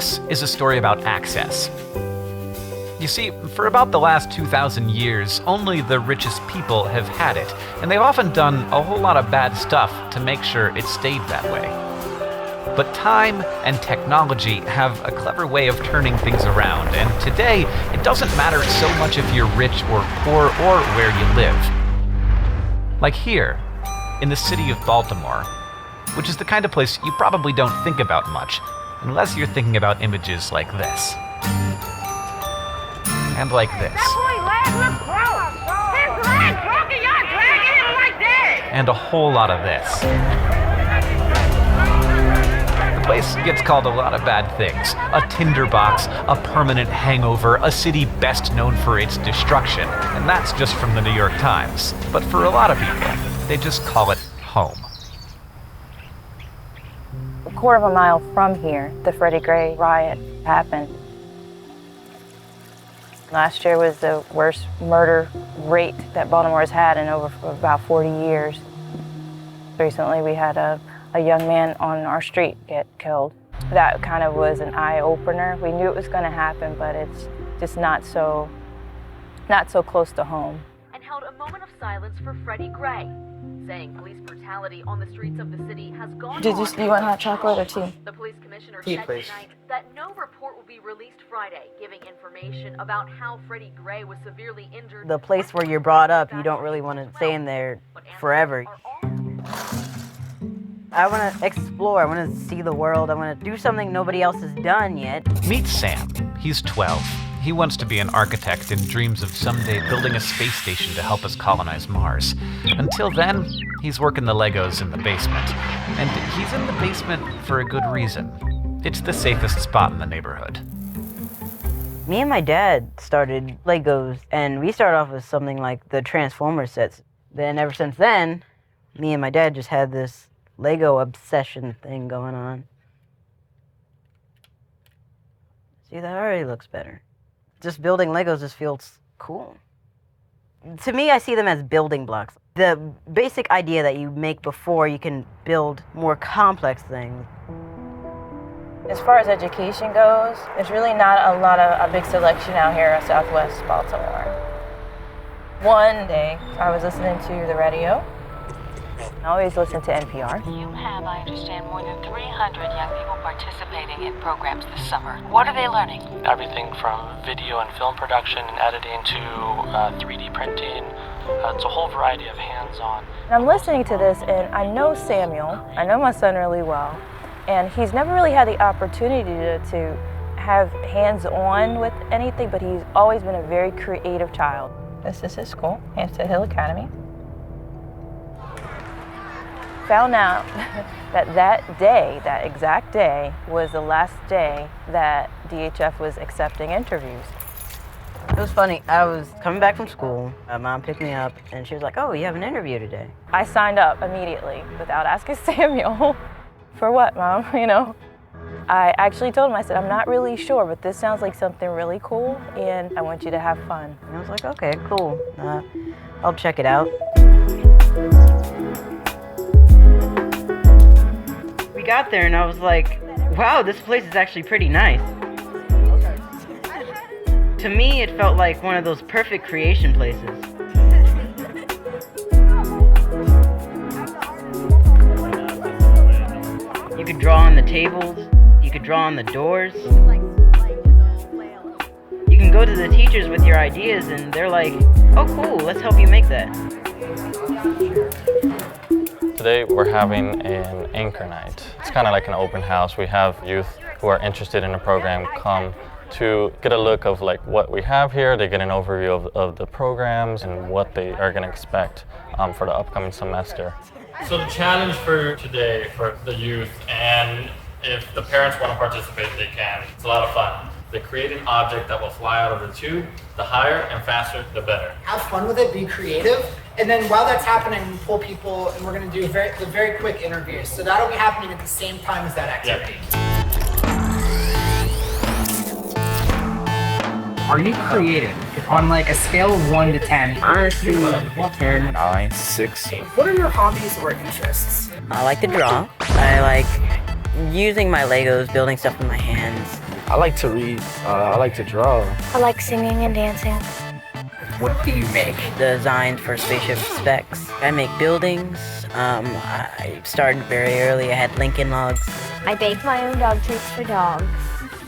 This is a story about access. You see, for about the last 2,000 years, only the richest people have had it, and they've often done a whole lot of bad stuff to make sure it stayed that way. But time and technology have a clever way of turning things around, and today, it doesn't matter so much if you're rich or poor or where you live. Like here, in the city of Baltimore, which is the kind of place you probably don't think about much, unless you're thinking about images like this. And like this. And a whole lot of this. The place gets called a lot of bad things. A tinderbox, a permanent hangover, a city best known for its destruction. And that's just from the New York Times. But for a lot of people, they just call it home. A quarter of a mile from here, the Freddie Gray riot happened. Last year was the worst murder rate that Baltimore has had in over about 40 years. Recently we had a young man on our street get killed. That kind of was an eye-opener. We knew it was going to happen, but it's just not so close to home. And held a moment of silence for Freddie Gray, saying police brutality on the streets of the city has gone You want hot chocolate or tea? The police commissioner Tea, said please. tonight that no report will be released Friday, giving information about how Freddie Gray was severely injured. The place where you're brought up, you don't really want to stay in there forever. I want to explore, I want to see the world, I want to do something nobody else has done yet. Meet Sam. He's 12. He wants to be an architect and dreams of someday building a space station to help us colonize Mars. Until then, he's working the Legos in the basement. And he's in the basement for a good reason. It's the safest spot in the neighborhood. Me and my dad started Legos, and we started off with something like the Transformers sets. Then ever since then, me and my dad just had this Lego obsession thing going on. See, that already looks better. Just building Legos just feels cool. To me, I see them as building blocks. The basic idea that you make before you can build more complex things. As far as education goes, there's really not a big selection out here in Southwest Baltimore. One day, I was listening to the radio. I always listen to NPR. You have, I understand, more than 300 young people participating in programs this summer. What are they learning? Everything from video and film production and editing to 3D printing. It's a whole variety of hands-on. And I'm listening to this, and I know Samuel. I know my son really well. And he's never really had the opportunity to have hands-on with anything, but he's always been a very creative child. This is his school, Hampstead Hill Academy. Found out that exact day, was the last day that DHF was accepting interviews. It was funny. I was coming back from school. My mom picked me up, and she was like, "Oh, you have an interview today." I signed up immediately without asking Samuel. For what, Mom? You know? I actually told him, I said, I'm not really sure, but this sounds like something really cool, and I want you to have fun. And I was like, okay, cool. I'll check it out. We got there, and I was like, wow, this place is actually pretty nice. To me, it felt like one of those perfect creation places. You could draw on the tables, you could draw on the doors. You can go to the teachers with your ideas and they're like, oh cool, let's help you make that. Today we're having an anchor night. It's kind of like an open house. We have youth who are interested in the program come to get a look of like what we have here. They get an overview of the programs and what they are going to expect for the upcoming semester. So the challenge for today for the youth, and if the parents want to participate, they can. It's a lot of fun. They create an object that will fly out of the tube. The higher and faster, the better. Have fun with it, be creative. And then while that's happening, we pull people and we're going to do the very quick interviews. So that'll be happening at the same time as that activity. Are you creative? On like a scale of 1 to 10. Honestly, 10. 9, 6. What are your hobbies or interests? I like to draw. I like using my Legos, building stuff with my hands. I like to read. I like to draw. I like singing and dancing. What do you make? Designed for spaceship specs. I make buildings. I started very early. I had Lincoln Logs. I bake my own dog treats for dogs.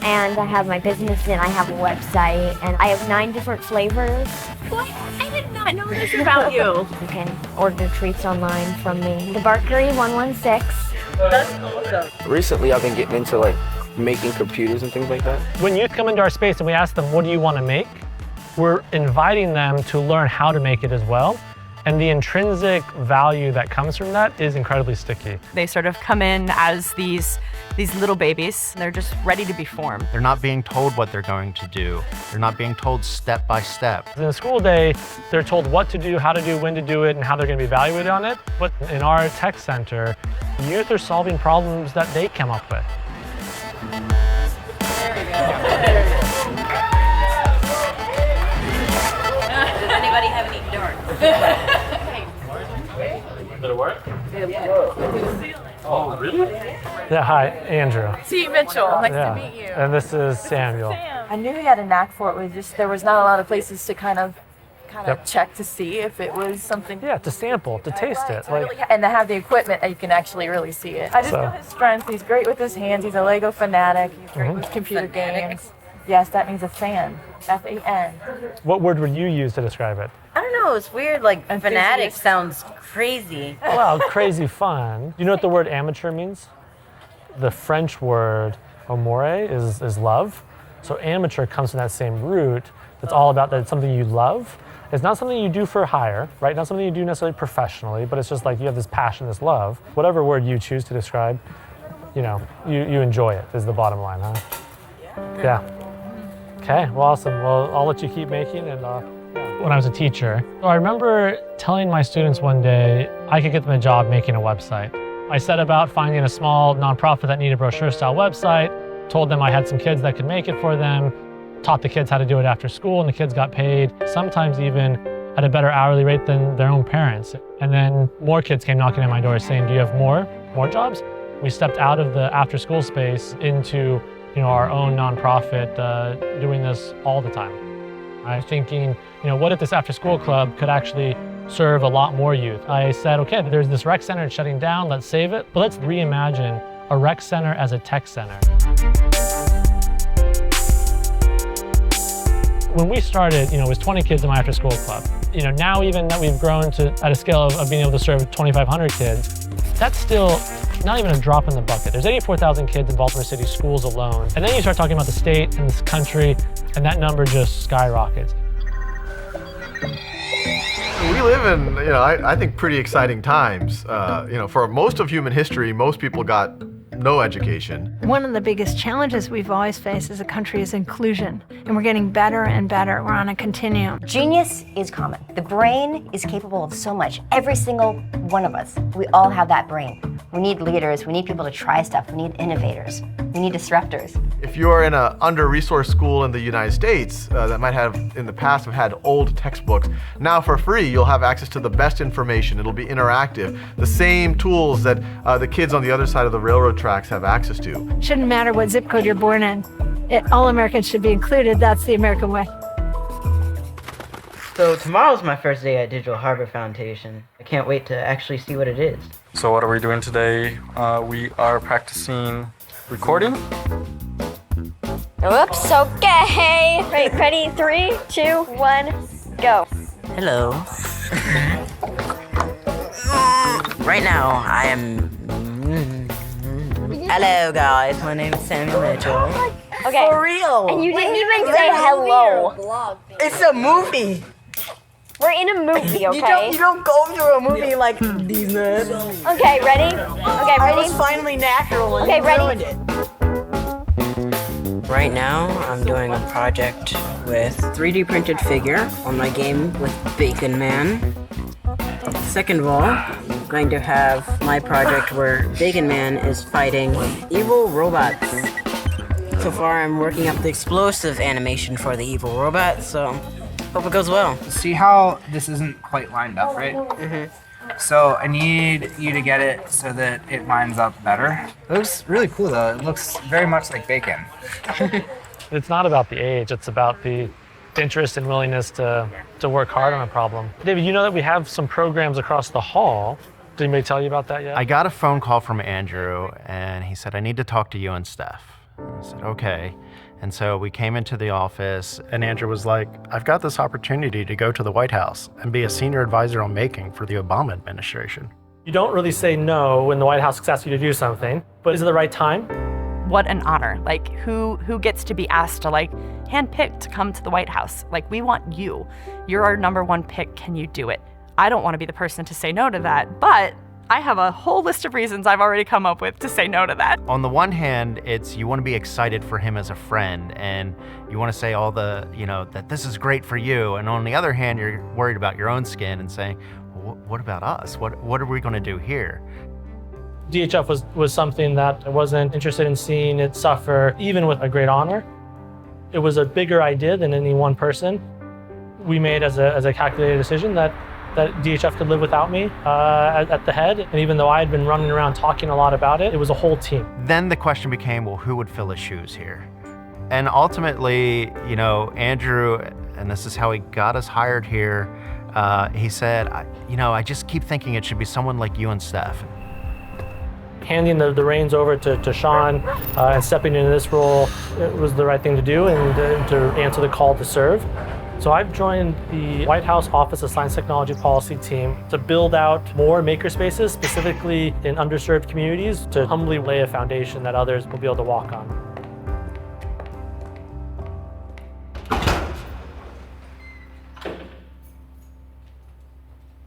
And I have my business and I have a website and I have 9 different flavors. What? I did not know this about you. You can order treats online from me. The Barkery 116. That's awesome. Recently, I've been getting into like making computers and things like that. When youth come into our space and we ask them, what do you want to make? We're inviting them to learn how to make it as well. And the intrinsic value that comes from that is incredibly sticky. They sort of come in as these little babies. They're just ready to be formed. They're not being told what they're going to do. They're not being told step by step. In the school day, they're told what to do, how to do, when to do it, and how they're going to be evaluated on it. But in our tech center, youth are solving problems that they come up with. There we go. Does anybody have any darts? Did it work? Oh, really? Yeah, hi, Andrew. T. Mitchell, nice to meet you. And this is Samuel. I knew he had a knack for it. There was not a lot of places to kind of Yep. check to see if it was something. Yeah, to sample, to taste it. And to have the equipment that you can actually really see it. I just know his strengths. He's great with his hands. He's a Lego fanatic. He's great with computer games. Yes, that means a fan. F-A-N. What word would you use to describe it? I don't know, it's weird, like fanatic sounds crazy. Well, crazy fun. You know what the word amateur means? The French word amore is love. So amateur comes from that same root. It's all about that it's something you love. It's not something you do for hire, right? Not something you do necessarily professionally, but it's just like you have this passion, this love. Whatever word you choose to describe, you enjoy it is the bottom line, huh? Yeah. Okay, well, awesome. Well, I'll let you keep making and when I was a teacher, I remember telling my students one day I could get them a job making a website. I set about finding a small nonprofit that needed a brochure-style website, told them I had some kids that could make it for them, taught the kids how to do it after school, and the kids got paid, sometimes even at a better hourly rate than their own parents. And then more kids came knocking at my door saying, do you have more jobs? We stepped out of the after-school space into our own nonprofit doing this all the time. I was thinking, what if this after-school club could actually serve a lot more youth? I said, okay, there's this rec center, it's shutting down, let's save it, but let's reimagine a rec center as a tech center. When we started, it was 20 kids in my after-school club. Now even that we've grown to at a scale of being able to serve 2,500 kids, that's still not even a drop in the bucket. There's 84,000 kids in Baltimore City schools alone. And then you start talking about the state and this country, and that number just skyrockets. We live in, I think pretty exciting times. For most of human history, most people got no education. One of the biggest challenges we've always faced as a country is inclusion, and we're getting better and better. We're on a continuum. Genius is common. The brain is capable of so much. Every single one of us, we all have that brain. We need leaders, we need people to try stuff, we need innovators, we need disruptors. If you're in an under-resourced school in the United States that might have, in the past, have had old textbooks, now for free, you'll have access to the best information. It'll be interactive. The same tools that the kids on the other side of the railroad tracks have access to. Shouldn't matter what zip code you're born in. All Americans should be included. That's the American way. So tomorrow's my first day at Digital Harbor Foundation. I can't wait to actually see what it is. So what are we doing today? We are practicing recording. Oops, okay. Right, ready? 3, 2, 1, go. Hello. Right now, I am... Hello, guys. My name is Samuel Mitchell. Okay. For real. And you didn't even say hello. It's a movie. We're in a movie, okay? You don't go through a movie like these nerds. Okay, ready? Okay, ready? I was finally natural and okay, you ready? ruined it. Right now, I'm doing a project with 3D printed figure on my game with Bacon Man. Second of all, I'm going to have my project where Bacon Man is fighting evil robots. So far, I'm working up the explosive animation for the evil robot, so hope it goes well. See how this isn't quite lined up, right? Mm-hmm. So I need you to get it so that it lines up better. It looks really cool though. It looks very much like bacon. It's not about the age, it's about the interest and willingness to work hard on a problem. David, you know that we have some programs across the hall. Did anybody tell you about that yet? I got a phone call from Andrew, and he said, I need to talk to you and Steph. And I said, okay. And so we came into the office, and Andrew was like, I've got this opportunity to go to the White House and be a senior advisor on making for the Obama administration. You don't really say no when the White House asks you to do something, but is it the right time? What an honor. Like, who gets to be asked to, like, handpick to come to the White House? Like, we want you. You're our #1 pick. Can you do it? I don't want to be the person to say no to that, but I have a whole list of reasons I've already come up with to say no to that. On the one hand, it's you want to be excited for him as a friend, and you want to say all the, that this is great for you. And on the other hand, you're worried about your own skin and saying, well, what about us? What are we going to do here? DHF was something that I wasn't interested in seeing it suffer, even with a great honor. It was a bigger idea than any one person. We made as a calculated decision that DHF could live without me at the head. And even though I had been running around talking a lot about it, it was a whole team. Then the question became, well, who would fill his shoes here? And ultimately, Andrew, and this is how he got us hired here, he said, I just keep thinking it should be someone like you and Steph. Handing the reins over to Sean and stepping into this role, it was the right thing to do and to answer the call to serve. So I've joined the White House Office of Science Technology Policy team to build out more makerspaces, specifically in underserved communities, to humbly lay a foundation that others will be able to walk on.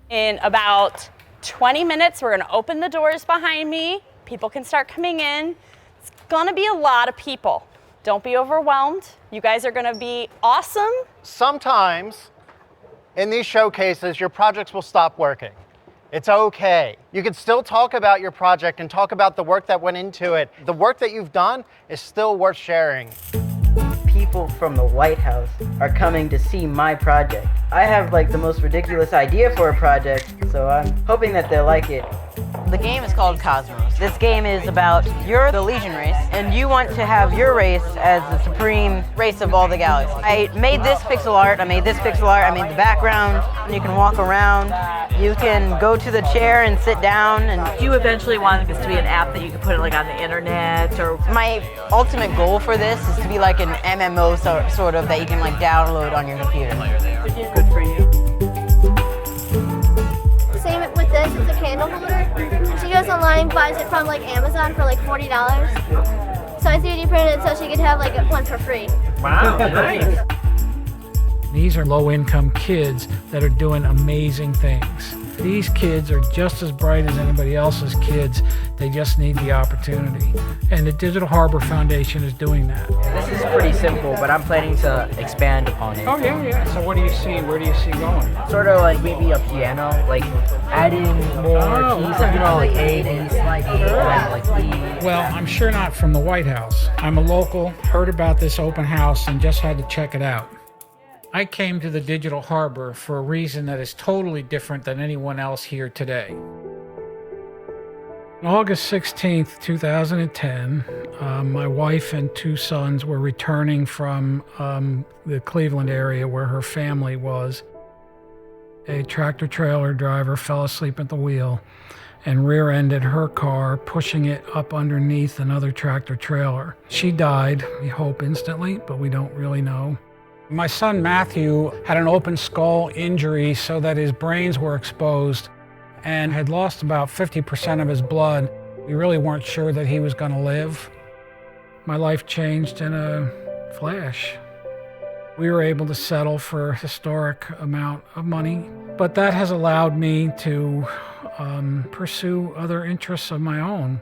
In about 20 minutes, we're gonna open the doors behind me. People can start coming in. It's gonna be a lot of people. Don't be overwhelmed. You guys are gonna be awesome. Sometimes in these showcases, your projects will stop working. It's okay. You can still talk about your project and talk about the work that went into it. The work that you've done is still worth sharing. People from the White House are coming to see my project. I have the most ridiculous idea for a project, so I'm hoping that they'll like it. The game is called Cosmos. This game is about you're the Legion race, and you want to have your race as the supreme race of all the galaxies. I made this pixel art, I made the background, and you can walk around. You can go to the chair and sit down. And Do you eventually want this to be an app that you can put on the internet? Or my ultimate goal for this is to be like an MMO sort of that you can download on your computer. Good for you. Same with this, it's a candle holder. She goes online, buys it from Amazon for $40. So I 3D printed it so she could have one for free. Wow, nice. These are low-income kids that are doing amazing things. These kids are just as bright as anybody else's kids. They just need the opportunity. And the Digital Harbor Foundation is doing that. This is pretty simple, but I'm planning to expand upon it. Oh, yeah. So what do you see? Where do you see going? Sort of maybe a piano, adding more keys, A, B, C, D, Well, I'm sure not from the White House. I'm a local, heard about this open house, and just had to check it out. I came to the Digital Harbor for a reason that is totally different than anyone else here today. On August 16th, 2010, my wife and 2 sons were returning from the Cleveland area where her family was. A tractor-trailer driver fell asleep at the wheel and rear-ended her car, pushing it up underneath another tractor-trailer. She died, we hope instantly, but we don't really know. My son Matthew had an open skull injury so that his brains were exposed and had lost about 50% of his blood. We really weren't sure that he was going to live. My life changed in a flash. We were able to settle for a historic amount of money, but that has allowed me to pursue other interests of my own.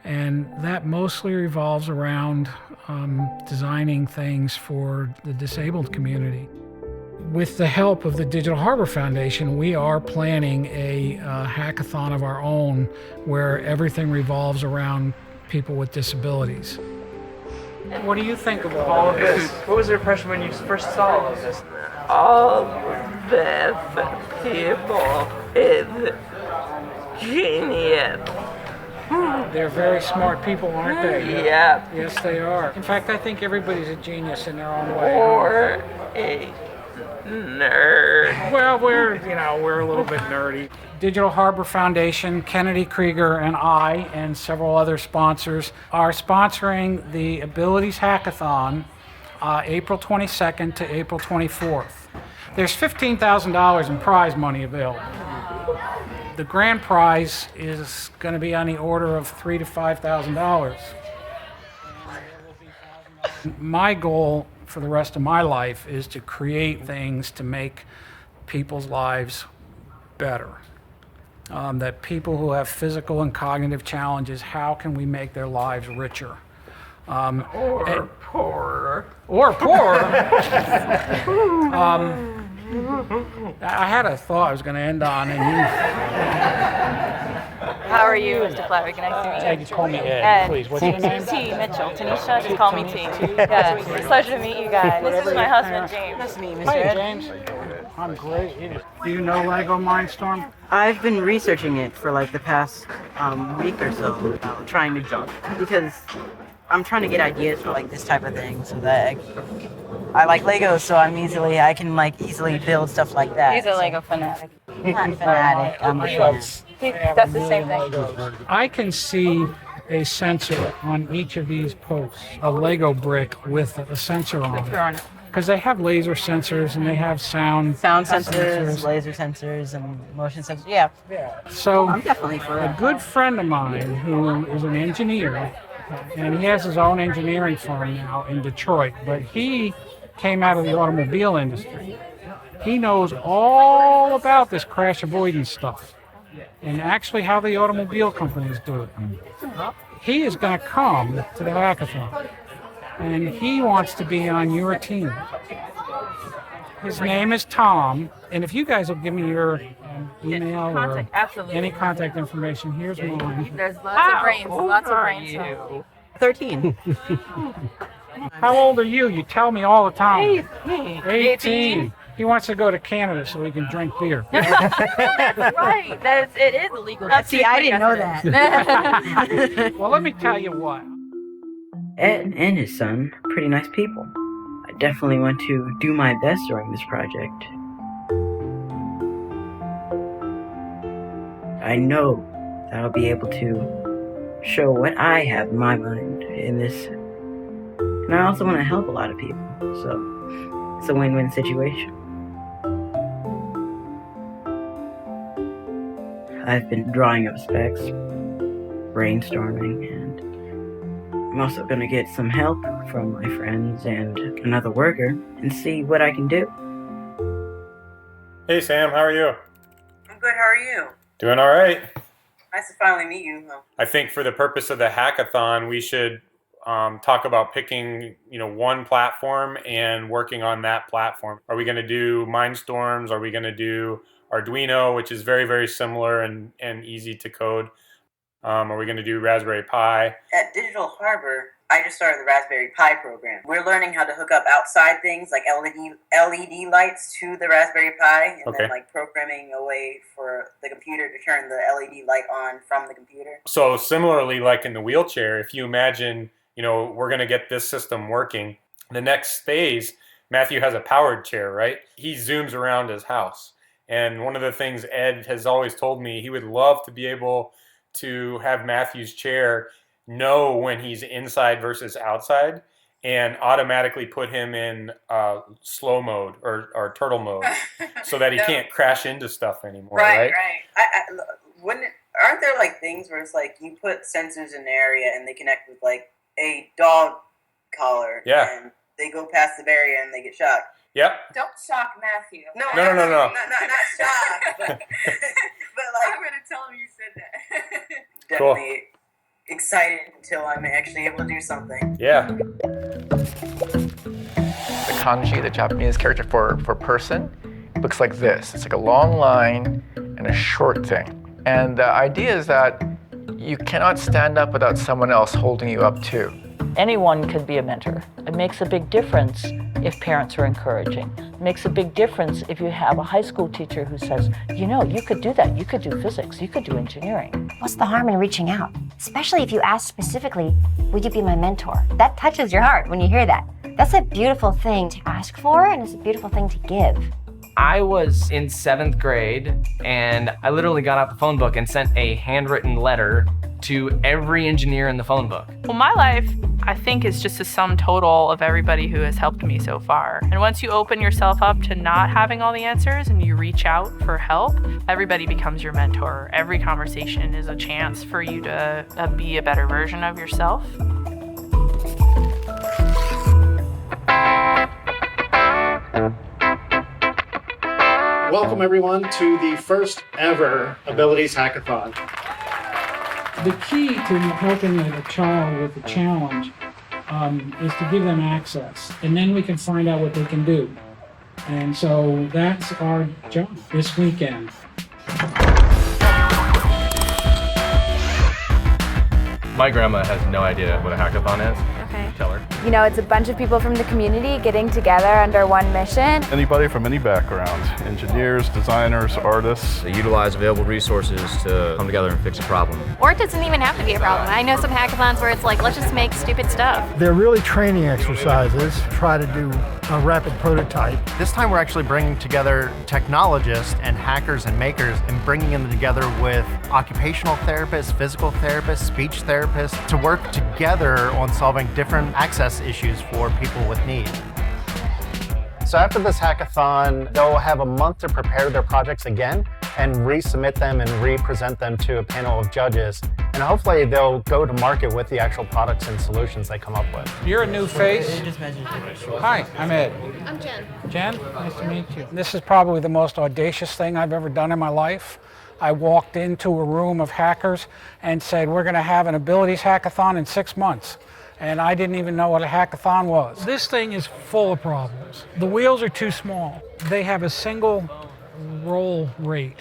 And that mostly revolves around designing things for the disabled community. With the help of the Digital Harbor Foundation, we are planning a hackathon of our own where everything revolves around people with disabilities. What do you think of all of this? What was your impression when you first saw all of this? All these people in genius. They're very smart people, aren't they? Yeah. Yes, they are. In fact, I think everybody's a genius in their own way. Or a nerd. Well, we're a little bit nerdy. Digital Harbor Foundation, Kennedy Krieger, and I, and several other sponsors, are sponsoring the Abilities Hackathon April 22nd to April 24th. There's $15,000 in prize money available. The grand prize is going to be on the order of $3,000 to $5,000. My goal for the rest of my life is to create things to make people's lives better. That people who have physical and cognitive challenges, how can we make their lives richer? Or poorer. Or poorer. I had a thought I was going to end on, and you. How are you, Mr. Flower? Can I see you? You call me Ed, please. What's your name? T. Mitchell. Tanisha, just call me T. Yeah, it's a pleasure to meet you guys. This is my husband, James. Nice to meet you, Mr. Hi, Ed. James. I'm great. Do you know Lego Mindstorm? I've been researching it for like the past week or so, trying to jump because I'm trying to get ideas for like this type of thing, so that I like Legos, so I can easily build stuff like that. He's a Lego fanatic. Not fanatic. I'm a fan. That's the same thing. I can see a sensor on each of these posts, a Lego brick with a sensor on it. Because they have laser sensors and they have sound sensors, laser sensors, and motion sensors. Yeah. So I'm definitely for a that. good friend of mine who is an engineer, and he has his own engineering firm now in Detroit, but he came out of the automobile industry. He knows all about this crash avoidance stuff and actually how the automobile companies do it. He is going to come to the hackathon, and he wants to be on your team. His name is Tom, and if you guys will give me your email or any contact information, here's mine. There's lots of brains. Lots of brains. 13. How old are you? You tell me all the time. 18. He wants to go to Canada so he can drink beer. That's right. It is illegal. See, I didn't know that. Well, let me tell you what. Ed and his son, pretty nice people. I definitely want to do my best during this project. I know that I'll be able to show what I have in my mind in this. And I also want to help a lot of people, so it's a win-win situation. I've been drawing up specs, brainstorming, and I'm also going to get some help from my friends and another worker and see what I can do. Hey Sam, how are you? I'm good, how are you? Doing all right. Nice to finally meet you. I think for the purpose of the hackathon, we should talk about picking, one platform and working on that platform. Are we going to do Mindstorms? Are we going to do Arduino, which is very, very similar and easy to code? Are we going to do Raspberry Pi? At Digital Harbor, I just started the Raspberry Pi program. We're learning how to hook up outside things like LED lights to the Raspberry Pi, and then programming a way for the computer to turn the LED light on from the computer. So similarly, like in the wheelchair, if you imagine, we're going to get this system working. The next phase, Matthew has a powered chair, right? He zooms around his house. And one of the things Ed has always told me, he would love to be able to have Matthew's chair know when he's inside versus outside and automatically put him in slow mode or turtle mode so that he can't crash into stuff anymore, right? Aren't there things where it's you put sensors in the area and they connect with a dog collar and they go past the barrier and they get shocked? Yep. Don't shock Matthew. No. Not shocked, but I'm going to tell him you said that. Definitely excited until I'm actually able to do something. Yeah. The kanji, the Japanese character for person, looks like this. It's like a long line and a short thing. And the idea is that you cannot stand up without someone else holding you up too. Anyone could be a mentor. It makes a big difference if parents are encouraging. It makes a big difference if you have a high school teacher who says, you know, you could do that. You could do physics. You could do engineering. What's the harm in reaching out? Especially if you ask specifically, would you be my mentor? That touches your heart when you hear that. That's a beautiful thing to ask for, and it's a beautiful thing to give. I was in 7th grade, and I literally got out the phone book and sent a handwritten letter to every engineer in the phone book. Well, my life, I think, is just a sum total of everybody who has helped me so far. And once you open yourself up to not having all the answers and you reach out for help, everybody becomes your mentor. Every conversation is a chance for you to be a better version of yourself. Welcome everyone to the first ever Abilities Hackathon. The key to helping a child with a challenge is to give them access, and then we can find out what they can do. And so that's our job this weekend. My grandma has no idea what a hackathon is. Okay. Tell her. You know, it's a bunch of people from the community getting together under one mission. Anybody from any background, engineers, designers, artists. They utilize available resources to come together and fix a problem. Or it doesn't even have to be a problem. I know some hackathons where it's like, let's just make stupid stuff. They're really training exercises, try to do a rapid prototype. This time we're actually bringing together technologists and hackers and makers and bringing them together with occupational therapists, physical therapists, speech therapists to work together on solving different access issues for people with need. So after this hackathon, they'll have a month to prepare their projects again and resubmit them and re-present them to a panel of judges. And hopefully they'll go to market with the actual products and solutions they come up with. You're a new face. Hi, I'm Ed. I'm Jen. Jen, nice to meet you. This is probably the most audacious thing I've ever done in my life. I walked into a room of hackers and said, we're going to have an abilities hackathon in 6 months. And I didn't even know what a hackathon was. This thing is full of problems. The wheels are too small. They have a single roll rate.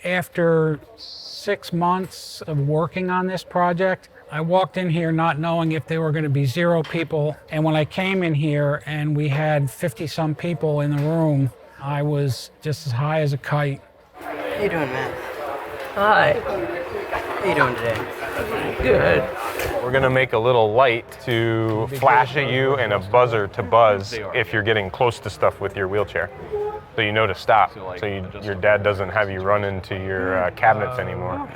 After 6 months of working on this project, I walked in here not knowing if there were going to be 0 people. And when I came in here and we had 50-some people in the room, I was just as high as a kite. How you doing, Matt? Hi. How you doing today? Good. We're gonna make a little light to flash at you and a buzzer to buzz if you're getting close to stuff with your wheelchair. So you know to stop, so your dad doesn't have you run into your cabinets anymore.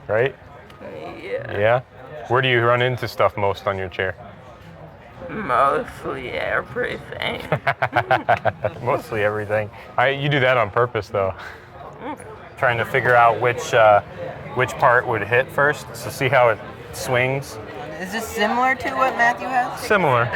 Right? Yeah. Yeah? Where do you run into stuff most on your chair? Mostly everything. Mostly everything. You do that on purpose, though. Trying to figure out which part would hit first. So see how it swings. Is this similar to what Matthew has? Similar.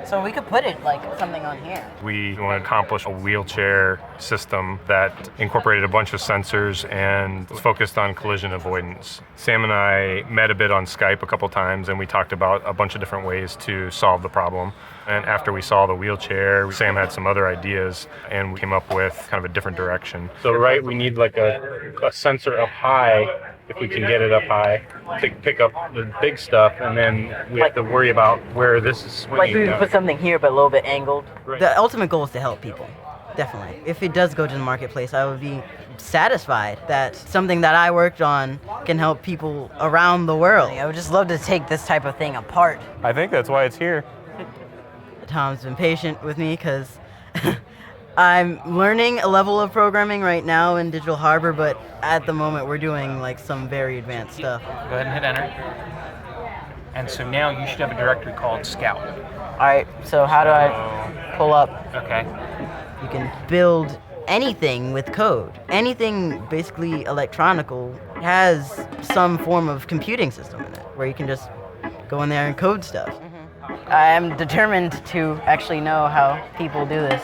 So we could put it like something on here. We want to accomplish a wheelchair system that incorporated a bunch of sensors and focused on collision avoidance. Sam and I met a bit on Skype a couple times and we talked about a bunch of different ways to solve the problem. And after we saw the wheelchair, Sam had some other ideas and we came up with kind of a different direction. So we need like a sensor up high, if we can get it up high, to pick up the big stuff, and then we have to worry about where this is swinging. Like we could put something here but a little bit angled. Right. The ultimate goal is to help people, definitely. If it does go to the marketplace, I would be satisfied that something that I worked on can help people around the world. I would just love to take this type of thing apart. I think that's why it's here. Tom's been patient with me because I'm learning a level of programming right now in Digital Harbor, but at the moment we're doing like some very advanced stuff. Go ahead and hit enter. And so now you should have a directory called Scout. All right, so how do I pull up? Okay. You can build anything with code. Anything basically electronical has some form of computing system in it where you can just go in there and code stuff. I am determined to actually know how people do this.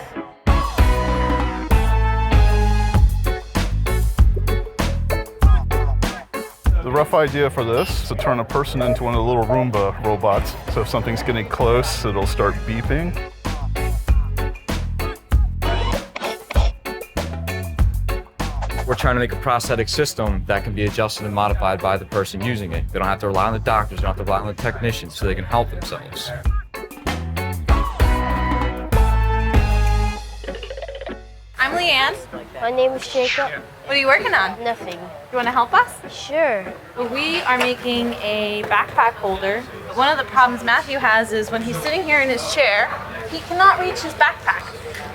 The rough idea for this is to turn a person into one of the little Roomba robots. So if something's getting close, it'll start beeping. We're trying to make a prosthetic system that can be adjusted and modified by the person using it. They don't have to rely on the doctors, they don't have to rely on the technicians, so they can help themselves. I'm Leanne. My name is Jacob. What are you working on? Nothing. You want to help us? Sure. Well, we are making a backpack holder. One of the problems Matthew has is when he's sitting here in his chair, he cannot reach his backpack.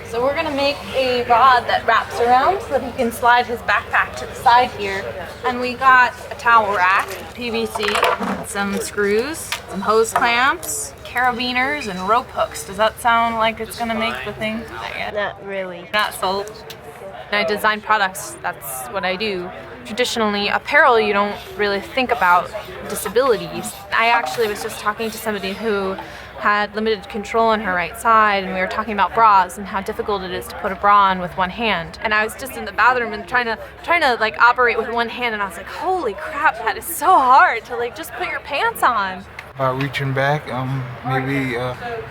So we're gonna make a rod that wraps around so that he can slide his backpack to the side here. And we got a towel rack, PVC, some screws, some hose clamps, carabiners, and rope hooks. Does that sound like it's gonna make the thing? Not really. Not sold. I design products, that's what I do. Traditionally, apparel, you don't really think about disabilities. I actually was just talking to somebody who had limited control on her right side, and we were talking about bras and how difficult it is to put a bra on with one hand. And I was just in the bathroom and trying to like operate with one hand, and I was like, holy crap, that is so hard to like just put your pants on. Reaching back, maybe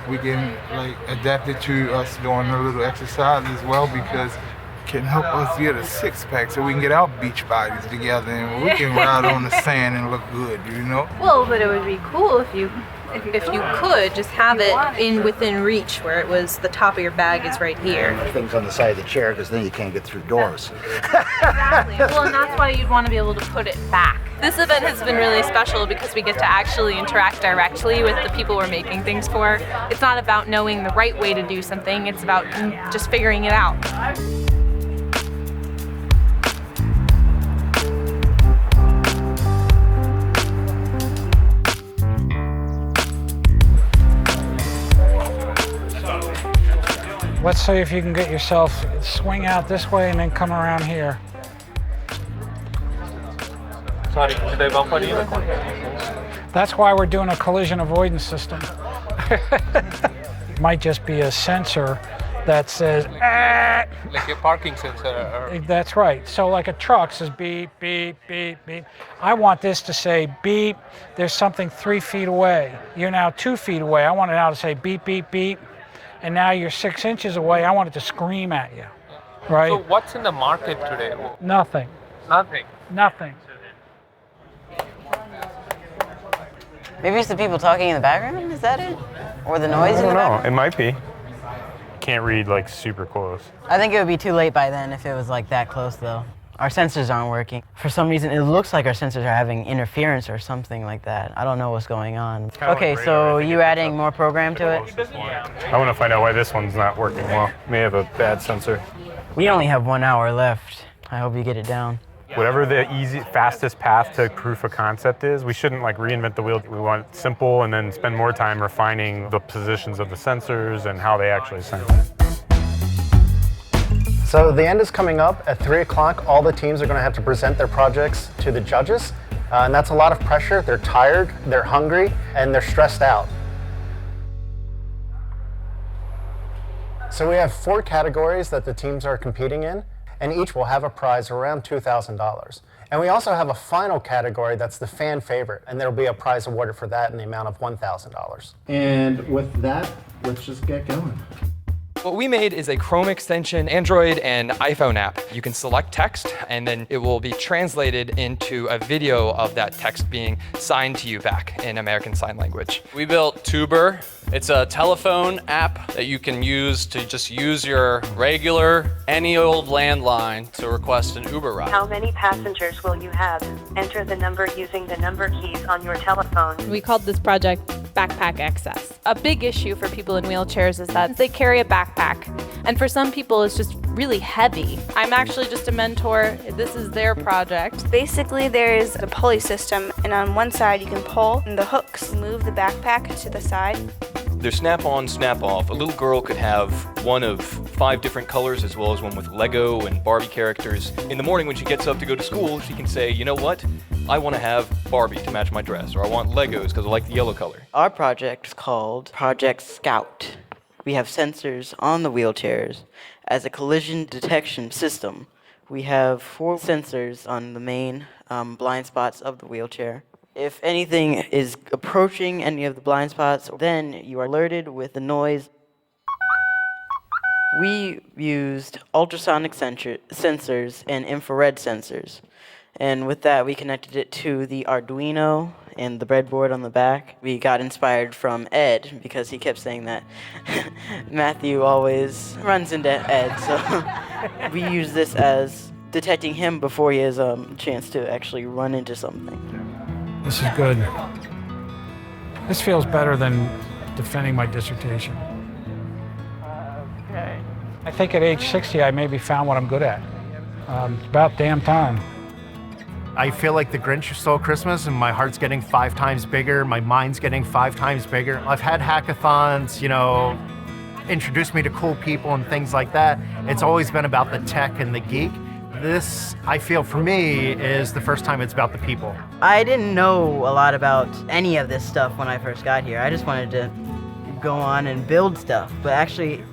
we can like adapt it to us doing a little exercise as well, because it can help us get a six-pack so we can get our beach bodies together and we can ride on the sand and look good, you know? Well, but it would be cool if you could just have it within reach, where it was the top of your bag is right here. Things on the side of the chair, because then you can't get through doors. Exactly. Well, and that's why you'd want to be able to put it back. This event has been really special because we get to actually interact directly with the people we're making things for. It's not about knowing the right way to do something, it's about just figuring it out. Let's see if you can get yourself swing out this way and then come around here. Sorry, did I bump on you? That's why we're doing a collision avoidance system. Might just be a sensor that says, ah. Like a parking sensor. That's right. So like a truck says beep, beep, beep, beep. I want this to say beep, there's something 3 feet away. You're now 2 feet away. I want it now to say beep, beep, beep. And now you're 6 inches away. I want it to scream at you, right? So what's in the market today? Nothing. Nothing. Nothing. Maybe it's the people talking in the background, is that it? Or the noise in the background? It might be. Can't read like super close. I think it would be too late by then if it was like that close though. Our sensors aren't working. For some reason, it looks like our sensors are having interference or something like that. I don't know what's going on. Okay, so you adding more program to it? I want to find out why this one's not working well. May have a bad sensor. We only have 1 hour left. I hope you get it down. Whatever the fastest path to proof of concept is, we shouldn't like reinvent the wheel. We want simple and then spend more time refining the positions of the sensors and how they actually sense. So the end is coming up at 3 o'clock. All the teams are going to have to present their projects to the judges. And that's a lot of pressure. They're tired, they're hungry, and they're stressed out. So we have 4 categories that the teams are competing in, and each will have a prize around $2,000. And we also have a final category that's the fan favorite, and there'll be a prize awarded for that in the amount of $1,000. And with that, let's just get going. What we made is a Chrome extension, Android and iPhone app. You can select text and then it will be translated into a video of that text being signed to you back in American Sign Language. We built Tuber. It's a telephone app that you can use to just use your regular, any old landline to request an Uber ride. How many passengers will you have? Enter the number using the number keys on your telephone. We called this project Backpack Access. A big issue for people in wheelchairs is that they carry a backpack, and for some people it's just really heavy. I'm actually just a mentor. This is their project. Basically, there is a pulley system, and on one side you can pull, and the hooks move the backpack to the side. They're snap-on, snap-off. A little girl could have one of 5 different colors, as well as one with Lego and Barbie characters. In the morning when she gets up to go to school, she can say, you know what? I want to have Barbie to match my dress, or I want Legos because I like the yellow color. Our project is called Project Scout. We have sensors on the wheelchairs as a collision detection system. We have 4 sensors on the main blind spots of the wheelchair. If anything is approaching any of the blind spots, then you are alerted with the noise. We used ultrasonic sensors and infrared sensors. And with that, we connected it to the Arduino and the breadboard on the back. We got inspired from Ed because he kept saying that Matthew always runs into Ed. So we use this as detecting him before he has a chance to actually run into something. This is good. This feels better than defending my dissertation. Okay. I think at age 60, I maybe found what I'm good at. It's about damn time. I feel like the Grinch stole Christmas and my heart's getting 5 times bigger, my mind's getting 5 times bigger. I've had hackathons, introduce me to cool people and things like that. It's always been about the tech and the geek. This, I feel for me, is the first time it's about the people. I didn't know a lot about any of this stuff when I first got here. I just wanted to go on and build stuff. But actually,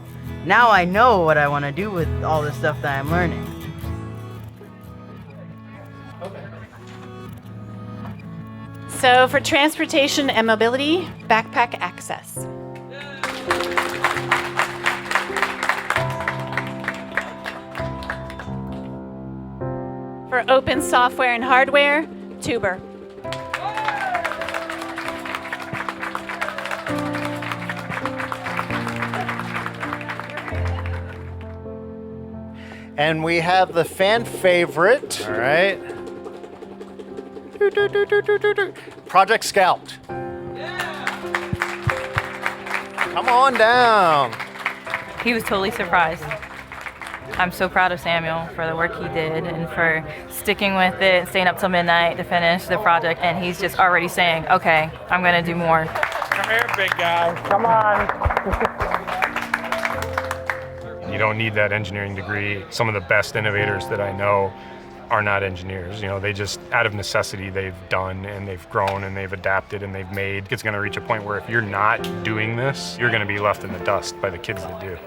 now I know what I want to do with all this stuff that I'm learning. So for transportation and mobility, backpack access. For open software and hardware, Tuber. And we have the fan favorite, all right? Project Scout. Come on down. He was totally surprised. I'm so proud of Samuel for the work he did and for sticking with it, staying up till midnight to finish the project. And he's just already saying, okay, I'm gonna do more. Come here, big guy. Come on. You don't need that engineering degree. Some of the best innovators that I know are not engineers. They just, out of necessity, they've done and they've grown and they've adapted and they've made. It's gonna reach a point where if you're not doing this, you're gonna be left in the dust by the kids that do.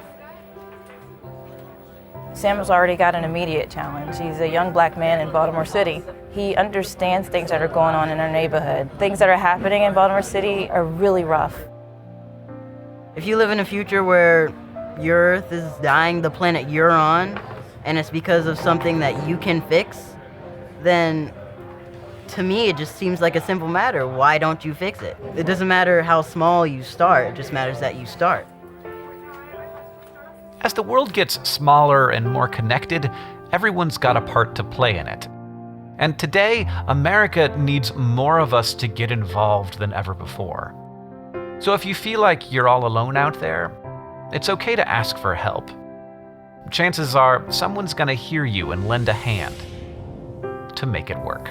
Samuel's already got an immediate challenge. He's a young black man in Baltimore City. He understands things that are going on in our neighborhood. Things that are happening in Baltimore City are really rough. If you live in a future where your Earth is dying, the planet you're on, and it's because of something that you can fix, then to me it just seems like a simple matter. Why don't you fix it? It doesn't matter how small you start, it just matters that you start. As the world gets smaller and more connected, everyone's got a part to play in it. And today, America needs more of us to get involved than ever before. So if you feel like you're all alone out there, it's okay to ask for help. Chances are someone's gonna hear you and lend a hand to make it work.